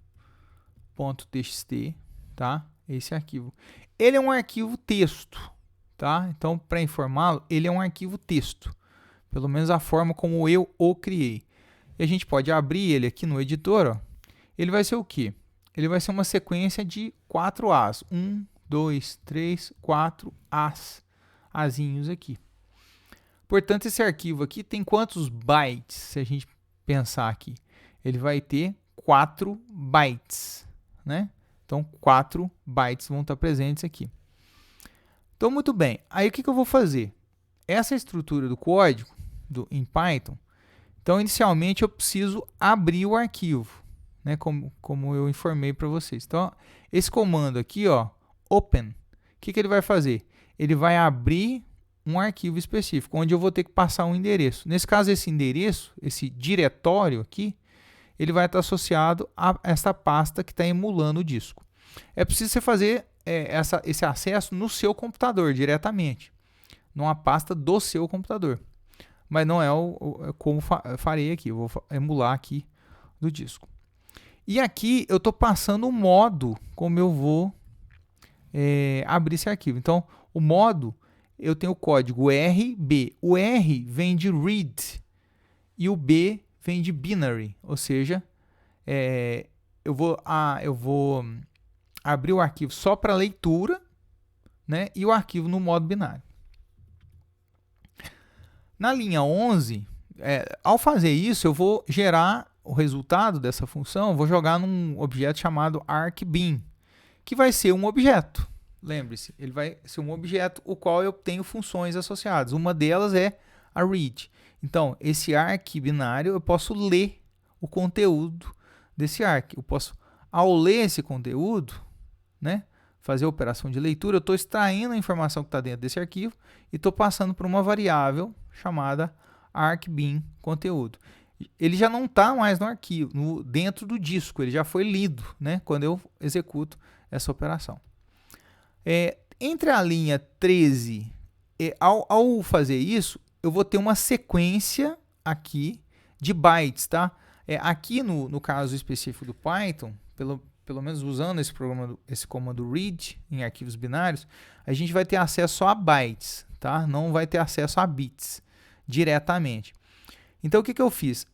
tá? Esse arquivo. Ele é um arquivo texto, tá? Então, para informá-lo, ele é um arquivo texto. Pelo menos a forma como eu o criei. E a gente pode abrir ele aqui no editor, ó. Ele vai ser o quê? Ele vai ser uma sequência de 4 As. 1, 2, 3, 4 As. Azinhos aqui. Portanto, esse arquivo aqui tem quantos bytes? Se a gente pensar aqui. Ele vai ter 4 bytes, né? Então, 4 bytes vão estar presentes aqui. Então, muito bem. Aí, o que eu vou fazer? Essa estrutura do código em Python. Então, inicialmente, eu preciso abrir o arquivo, né? Como eu informei para vocês. Então, esse comando aqui, ó, open, o que ele vai fazer? Ele vai abrir um arquivo específico, onde eu vou ter que passar um endereço. Nesse caso, esse endereço, esse diretório aqui, ele vai estar associado a essa pasta que está emulando o disco. É preciso você fazer esse acesso no seu computador diretamente, numa pasta do seu computador. Mas não é como farei aqui, eu vou emular aqui do disco. E aqui eu estou passando o modo como eu vou abrir esse arquivo. Então, o modo, eu tenho o código RB. O R vem de read e o B vem de binary, ou seja, eu vou abrir o arquivo só para leitura, né, e o arquivo no modo binário. Na linha 11, ao fazer isso, eu vou gerar o resultado dessa função, vou jogar num objeto chamado arcBin, que vai ser um objeto. Lembre-se, ele vai ser um objeto o qual eu tenho funções associadas. Uma delas é a read. Então, esse arc binário, eu posso ler o conteúdo desse arc. Eu posso, ao ler esse conteúdo, né, fazer a operação de leitura, eu estou extraindo a informação que está dentro desse arquivo e estou passando para uma variável chamada arcBin conteúdo. Ele já não está mais no arquivo, dentro do disco, ele já foi lido, né, quando eu executo essa operação. Entre a linha 13, ao fazer isso, eu vou ter uma sequência aqui de bytes, tá? Aqui no caso específico do Python, pelo menos usando esse comando read em arquivos binários, a gente vai ter acesso a bytes, tá? Não vai ter acesso a bits diretamente. Então, o que eu fiz?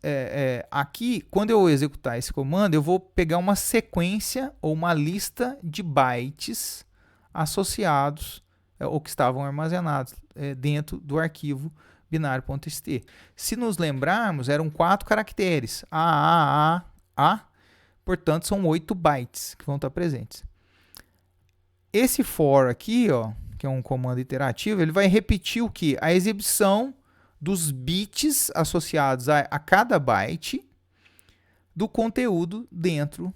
Aqui, quando eu executar esse comando, eu vou pegar uma sequência ou uma lista de bytes associados ou que estavam armazenados dentro do arquivo binário.txt. Se nos lembrarmos, eram 4 caracteres. A. Portanto, são 8 bytes que vão estar presentes. Esse for aqui, ó, que é um comando iterativo, ele vai repetir o quê? A exibição dos bits associados a cada byte do conteúdo dentro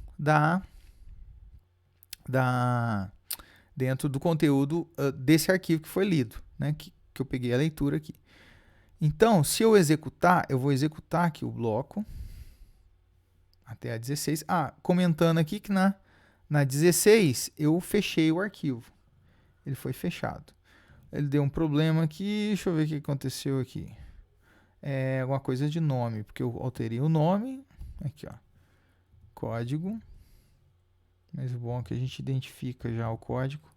dentro do conteúdo desse arquivo que foi lido, né? Que eu peguei a leitura aqui. Então, se eu executar, eu vou executar aqui o bloco até a 16. Comentando aqui que na 16 eu fechei o arquivo. Ele foi fechado. Ele deu um problema aqui, deixa eu ver o que aconteceu aqui. Alguma coisa de nome, porque eu alterei o nome. Aqui, ó. Código. Mas o bom é que a gente identifica já o código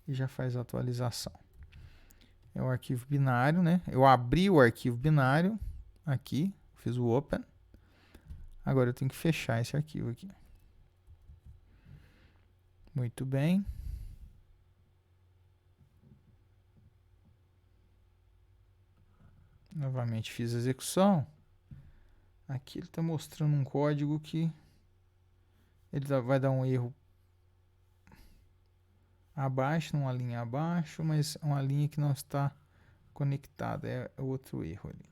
e já faz a atualização. É o arquivo binário, né? Eu abri o arquivo binário aqui, fiz o open. Agora eu tenho que fechar esse arquivo aqui. Muito bem. Novamente fiz a execução. Aqui ele está mostrando um código que ele vai dar um erro abaixo, numa linha abaixo, mas uma linha que não está conectada. É outro erro ali.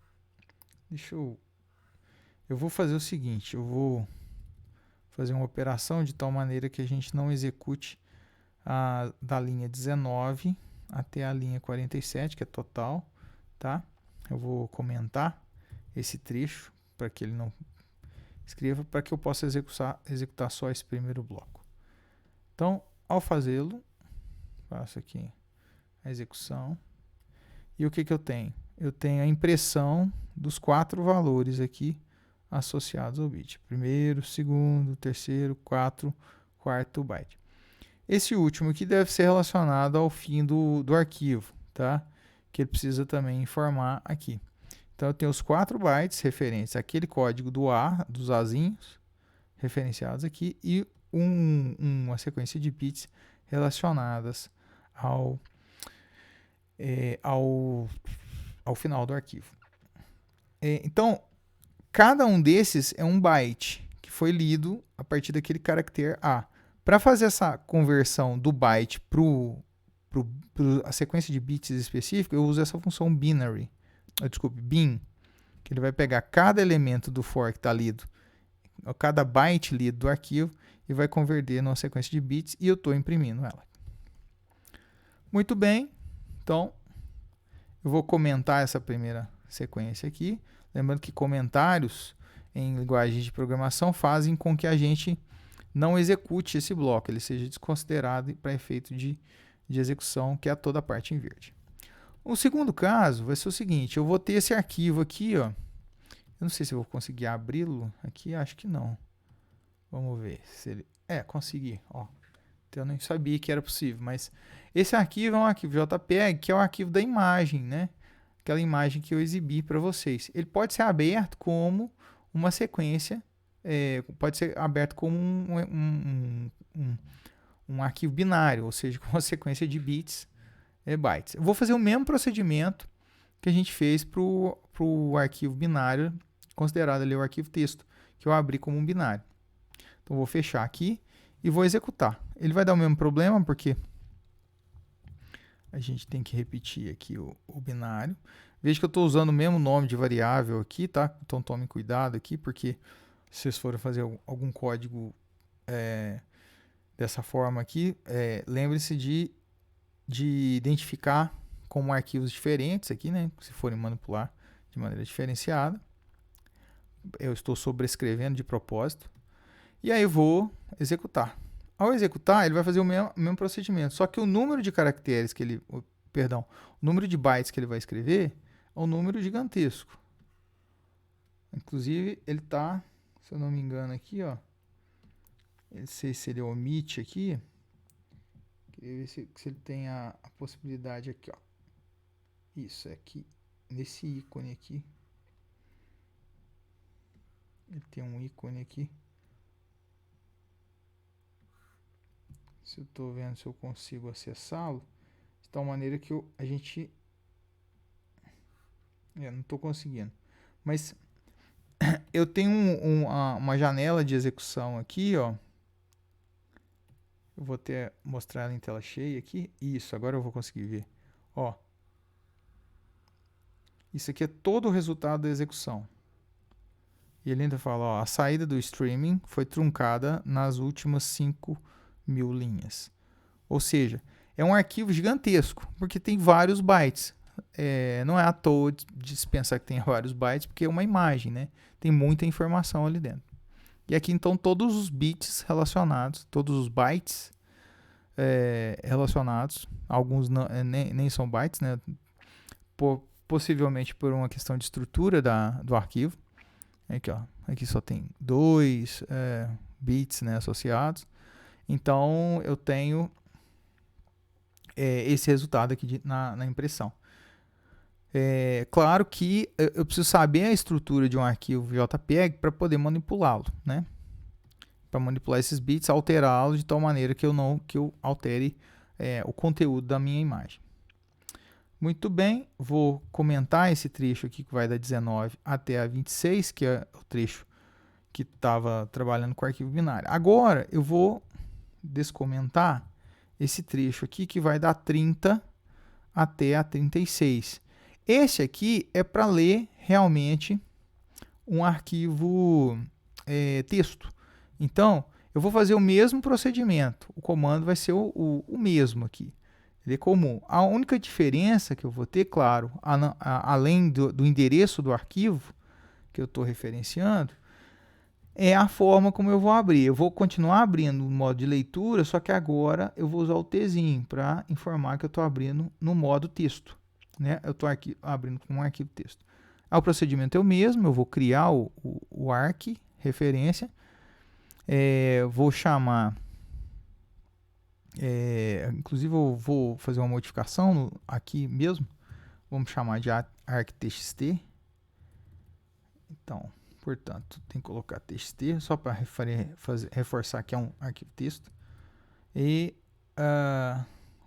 Eu vou fazer o seguinte, eu vou fazer uma operação de tal maneira que a gente não execute da linha 19 até a linha 47, que é total, tá? Eu vou comentar esse trecho para que ele não escreva, para que eu possa executar só esse primeiro bloco. Então, ao fazê-lo, faço aqui a execução. E o que eu tenho? Eu tenho a impressão dos 4 valores aqui associados ao bit. Primeiro, segundo, terceiro, quarto byte. Esse último aqui deve ser relacionado ao fim do arquivo, tá? Que ele precisa também informar aqui. Então, eu tenho os 4 bytes referentes àquele código dos Azinhos, referenciados aqui, e uma sequência de bits relacionadas ao final do arquivo. Então, cada um desses é um byte que foi lido a partir daquele caractere A. Para fazer essa conversão do byte para a sequência de bits específica, eu uso essa função bin, que ele vai pegar cada elemento do for que está lido, cada byte lido do arquivo, e vai converter numa sequência de bits, e eu estou imprimindo ela. Muito bem, então eu vou comentar essa primeira sequência aqui. Lembrando que comentários em linguagem de programação fazem com que a gente não execute esse bloco, ele seja desconsiderado para efeito de execução, que é toda a parte em verde. O segundo caso vai ser o seguinte, eu vou ter esse arquivo aqui, ó. Eu não sei se eu vou conseguir abri-lo aqui, acho que não. Vamos ver se ele... consegui, ó. Eu nem sabia que era possível, mas esse arquivo é um arquivo JPEG, que é o arquivo da imagem, né? Aquela imagem que eu exibi para vocês. Ele pode ser aberto como uma sequência, pode ser aberto como um arquivo binário, ou seja, com uma sequência de bits e bytes. Eu vou fazer o mesmo procedimento que a gente fez para o arquivo binário, considerado ali o arquivo texto, que eu abri como um binário. Então, vou fechar aqui e vou executar. Ele vai dar o mesmo problema, porque a gente tem que repetir aqui o binário. Veja que eu estou usando o mesmo nome de variável aqui, tá? Então, tome cuidado aqui, porque se vocês forem fazer algum código dessa forma aqui, lembre-se de identificar como arquivos diferentes aqui, né? Se forem manipular de maneira diferenciada. Eu estou sobrescrevendo de propósito. E aí eu vou executar. Ao executar, ele vai fazer o mesmo procedimento. Só que o número de caracteres que ele... Perdão. O número de bytes que ele vai escrever é um número gigantesco. Inclusive, ele está, se eu não me engano aqui, ó. Não sei se ele omite aqui. Queria ver se ele tem a possibilidade aqui, ó. Isso, aqui. Nesse ícone aqui. Ele tem um ícone aqui. Se eu estou vendo se eu consigo acessá-lo, de tal maneira que a gente... não estou conseguindo. Mas eu tenho uma janela de execução aqui, ó. Eu vou até mostrar ela em tela cheia aqui. Isso, agora eu vou conseguir ver. Ó. Isso aqui é todo o resultado da execução. E ele ainda fala, ó, a saída do streaming foi truncada nas últimas 5.000 linhas. Ou seja, é um arquivo gigantesco, porque tem vários bytes. Não é à toa de pensar que tem vários bytes, porque é uma imagem, né? Tem muita informação ali dentro. E aqui, então, todos os bits relacionados, todos os bytes relacionados, alguns não, nem são bytes, né? Possivelmente por uma questão de estrutura do arquivo. Aqui, ó, aqui só tem 2 bits, né, associados. Então, eu tenho esse resultado aqui na impressão. Claro que eu preciso saber a estrutura de um arquivo JPEG para poder manipulá-lo, né? Para manipular esses bits, alterá-los de tal maneira que eu altere o conteúdo da minha imagem. Muito bem, vou comentar esse trecho aqui que vai da 19 até a 26, que é o trecho que estava trabalhando com arquivo binário. Agora eu vou descomentar esse trecho aqui que vai da 30 até a 36. Esse aqui é para ler realmente um arquivo texto. Então, eu vou fazer o mesmo procedimento. O comando vai ser o mesmo aqui. Ele é comum. A única diferença que eu vou ter, claro, além do endereço do arquivo que eu estou referenciando, é a forma como eu vou abrir. Eu vou continuar abrindo no modo de leitura, só que agora eu vou usar o Tzinho para informar que eu estou abrindo no modo texto, né? Eu estou aqui abrindo com um arquivo texto. O procedimento é o mesmo, eu vou criar o arq, referência, vou chamar, inclusive eu vou fazer uma modificação aqui mesmo, vamos chamar de arq.txt. Então, portanto, tem que colocar txt, só para reforçar que é um arquivo texto. E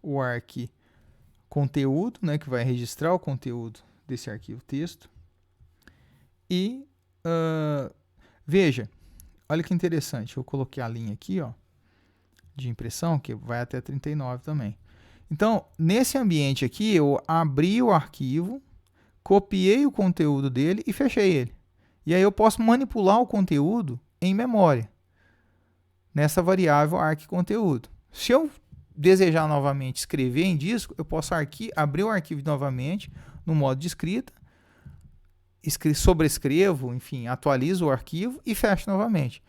o arq conteúdo, né, que vai registrar o conteúdo desse arquivo texto. E veja, olha que interessante, eu coloquei a linha aqui, ó, de impressão, que vai até 39 também. Então, nesse ambiente aqui, eu abri o arquivo, copiei o conteúdo dele e fechei ele. E aí eu posso manipular o conteúdo em memória, nessa variável arq_conteúdo. Se eu desejar novamente escrever em disco, eu posso abrir o arquivo novamente no modo de escrita, sobrescrevo, enfim, atualizo o arquivo e fecho novamente.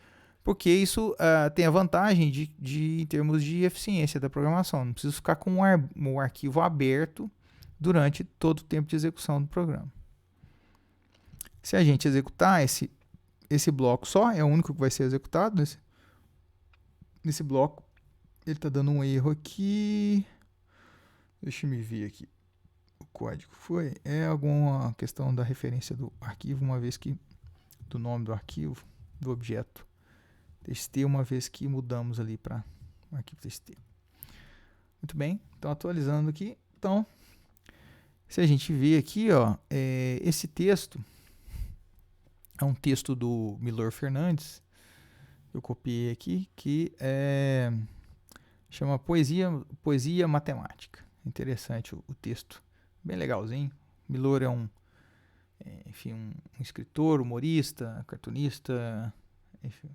Porque isso tem a vantagem em termos de eficiência da programação. Não preciso ficar com o arquivo aberto durante todo o tempo de execução do programa. Se a gente executar esse bloco só, é o único que vai ser executado nesse bloco, ele está dando um erro aqui. Deixa eu me ver aqui. O código é alguma questão da referência do arquivo, uma vez que do nome do arquivo, do objeto txt, uma vez que mudamos ali para o arquivo txt. Muito bem, então atualizando aqui. Então, se a gente vê aqui, ó, esse texto é um texto do Milor Fernandes, eu copiei aqui, que chama Poesia Matemática. Interessante o texto, bem legalzinho. Milor é um escritor, humorista, cartunista, enfim,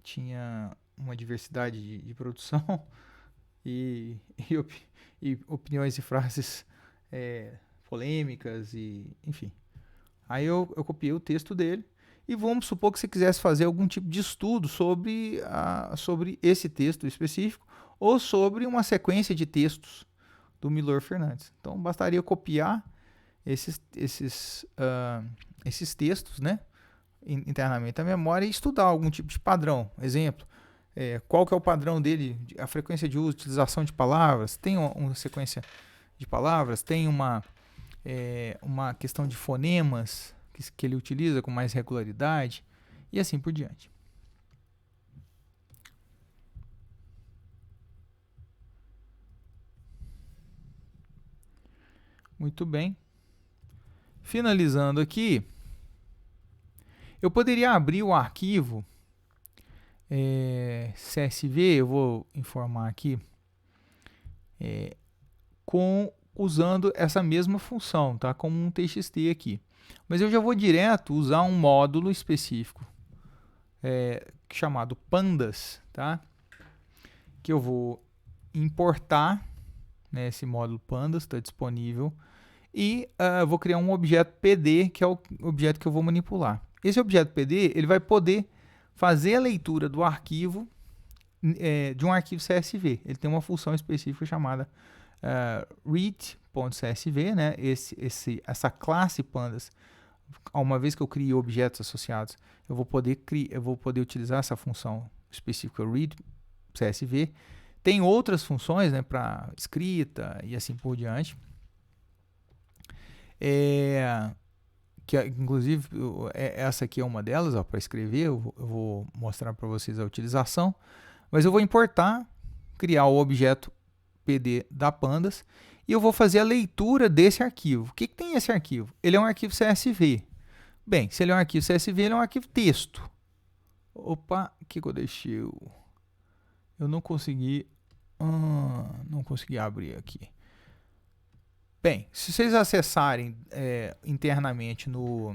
tinha uma diversidade de produção e opiniões e frases polêmicas, e enfim. Aí eu copiei o texto dele, e vamos supor que você quisesse fazer algum tipo de estudo sobre esse texto específico, ou sobre uma sequência de textos do Milor Fernandes. Então bastaria copiar esses textos, né, internamente na memória, e estudar algum tipo de padrão. Exemplo, qual que é o padrão dele, a frequência de uso, utilização de palavras, tem uma sequência de palavras, tem uma questão de fonemas que ele utiliza com mais regularidade, e assim por diante. Muito bem. Finalizando aqui, eu poderia abrir o arquivo CSV, eu vou informar aqui, usando essa mesma função, tá? Como um TXT aqui. Mas eu já vou direto usar um módulo específico, chamado pandas, tá? Que eu vou importar, né? Esse módulo pandas está disponível, e vou criar um objeto PD, que é o objeto que eu vou manipular. Esse objeto PD, ele vai poder fazer a leitura do arquivo, de um arquivo CSV. Ele tem uma função específica chamada read.csv, né? Essa classe pandas, uma vez que eu crie objetos associados, eu vou poder utilizar essa função específica read.csv. Tem outras funções, né, para escrita e assim por diante. Que inclusive essa aqui é uma delas, para escrever. Eu vou mostrar para vocês a utilização, mas eu vou importar, criar o objeto PD da pandas, e eu vou fazer a leitura desse arquivo. O que tem esse arquivo? Ele é um arquivo CSV. Bem, se ele é um arquivo CSV, ele é um arquivo texto. Opa, o que eu deixei? Eu não consegui abrir aqui. Bem, se vocês acessarem internamente no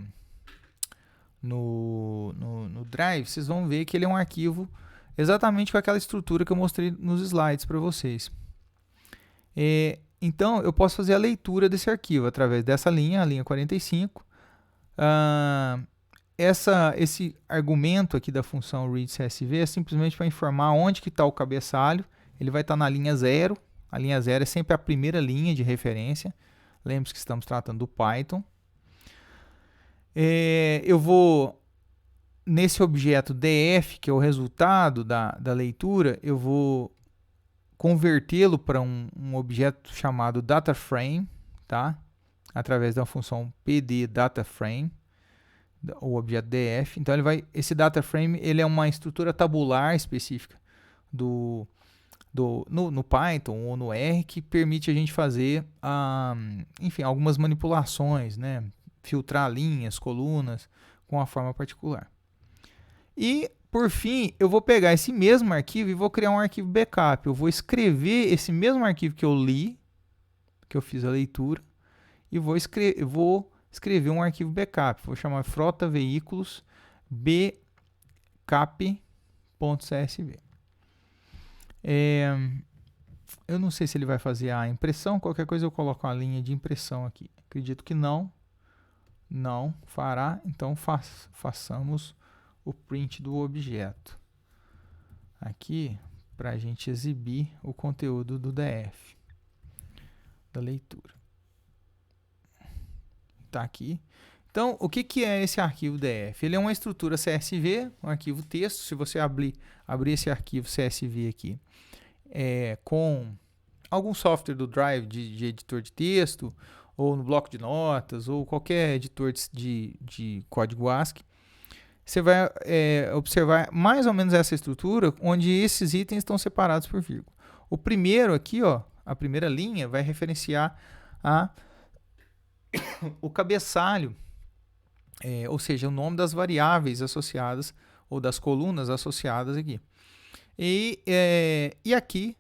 Drive, vocês vão ver que ele é um arquivo exatamente com aquela estrutura que eu mostrei nos slides para vocês. Então, eu posso fazer a leitura desse arquivo através dessa linha, a linha 45. Esse argumento aqui da função readCSV é simplesmente para informar onde que está o cabeçalho. Ele vai estar na linha 0. A linha 0 é sempre a primeira linha de referência. Lembre-se que estamos tratando do Python. Eu vou, nesse objeto df, que é o resultado da leitura, eu vou convertê-lo para um objeto chamado DataFrame, tá? Através da função pd_DataFrame, o objeto df. Então esse DataFrame, ele é uma estrutura tabular específica no Python ou no R, que permite a gente fazer enfim, algumas manipulações, né? Filtrar linhas, colunas, com uma forma particular. E, por fim, eu vou pegar esse mesmo arquivo e vou criar um arquivo backup. Eu vou escrever esse mesmo arquivo que eu li, que eu fiz a leitura, e vou escrever um arquivo backup. Vou chamar frota veículos backup.csv. Eu não sei se ele vai fazer a impressão. Qualquer coisa eu coloco uma linha de impressão aqui. Acredito que não fará. Então façamos o print do objeto aqui, para a gente exibir o conteúdo do DF, da leitura. Está aqui. Então, o que é esse arquivo DF? Ele é uma estrutura CSV, um arquivo texto. Se você abrir esse arquivo CSV aqui com algum software do Drive de editor de texto, ou no bloco de notas, ou qualquer editor de código ASCII, você vai observar mais ou menos essa estrutura, onde esses itens estão separados por vírgula. O primeiro aqui, ó, a primeira linha, vai referenciar o cabeçalho, ou seja, o nome das variáveis associadas, ou das colunas associadas aqui. E aqui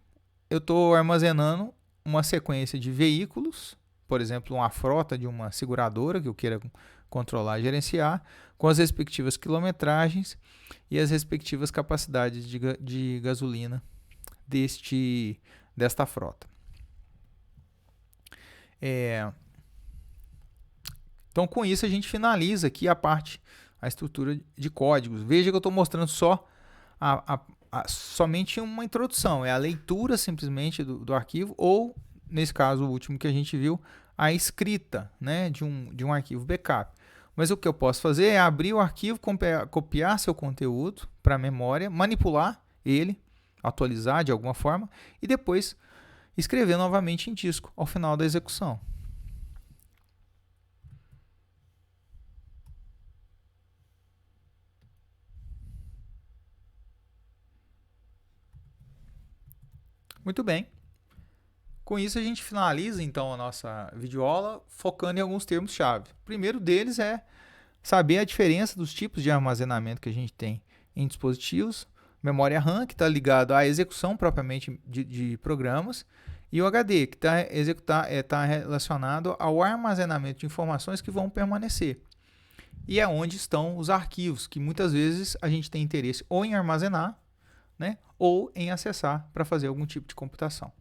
eu estou armazenando uma sequência de veículos, por exemplo, uma frota de uma seguradora que eu queira controlar e gerenciar, com as respectivas quilometragens e as respectivas capacidades de gasolina desta frota. Então, com isso, a gente finaliza aqui a estrutura de códigos. Veja que eu estou mostrando só somente uma introdução, é a leitura simplesmente do arquivo, ou, nesse caso, o último que a gente viu, a escrita, né, de um arquivo backup. Mas o que eu posso fazer é abrir o arquivo, copiar seu conteúdo para a memória, manipular ele, atualizar de alguma forma, e depois escrever novamente em disco ao final da execução. Muito bem. Com isso, a gente finaliza, então, a nossa videoaula focando em alguns termos-chave. O primeiro deles é saber a diferença dos tipos de armazenamento que a gente tem em dispositivos. Memória RAM, que está ligado à execução propriamente de programas, e o HD, que está relacionado ao armazenamento de informações que vão permanecer. E é onde estão os arquivos, que muitas vezes a gente tem interesse ou em armazenar, né, ou em acessar para fazer algum tipo de computação.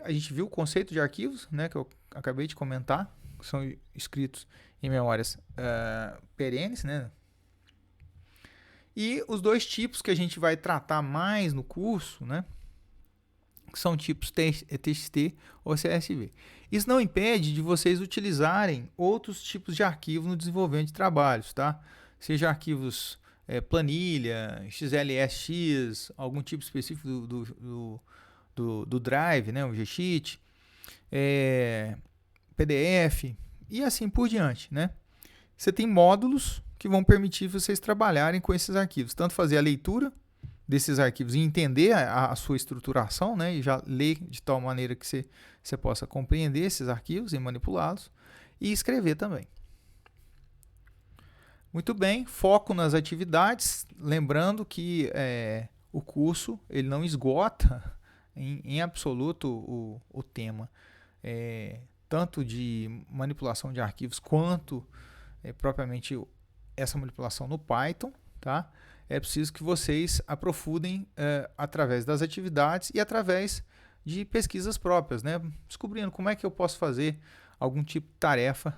A gente viu o conceito de arquivos, né, que eu acabei de comentar, que são escritos em memórias perenes, né? E os dois tipos que a gente vai tratar mais no curso, né, que são tipos TXT ou CSV. Isso não impede de vocês utilizarem outros tipos de arquivos no desenvolvimento de trabalhos, tá? Seja arquivos planilha, XLSX, algum tipo específico do Drive, né, o G-Sheet, PDF e assim por diante, né? Você tem módulos que vão permitir vocês trabalharem com esses arquivos, tanto fazer a leitura desses arquivos e entender a sua estruturação, né, e já ler de tal maneira que você possa compreender esses arquivos e manipulá-los, e escrever também. Muito bem, foco nas atividades, lembrando que o curso ele não esgota em absoluto o tema, tanto de manipulação de arquivos quanto propriamente essa manipulação no Python, tá? É preciso que vocês aprofundem através das atividades e através de pesquisas próprias, né? Descobrindo como é que eu posso fazer algum tipo de tarefa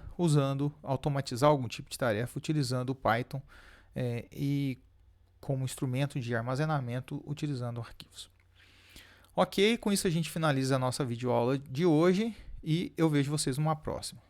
automatizar algum tipo de tarefa utilizando o Python e como instrumento de armazenamento utilizando arquivos. Ok, com isso a gente finaliza a nossa videoaula de hoje e eu vejo vocês numa próxima.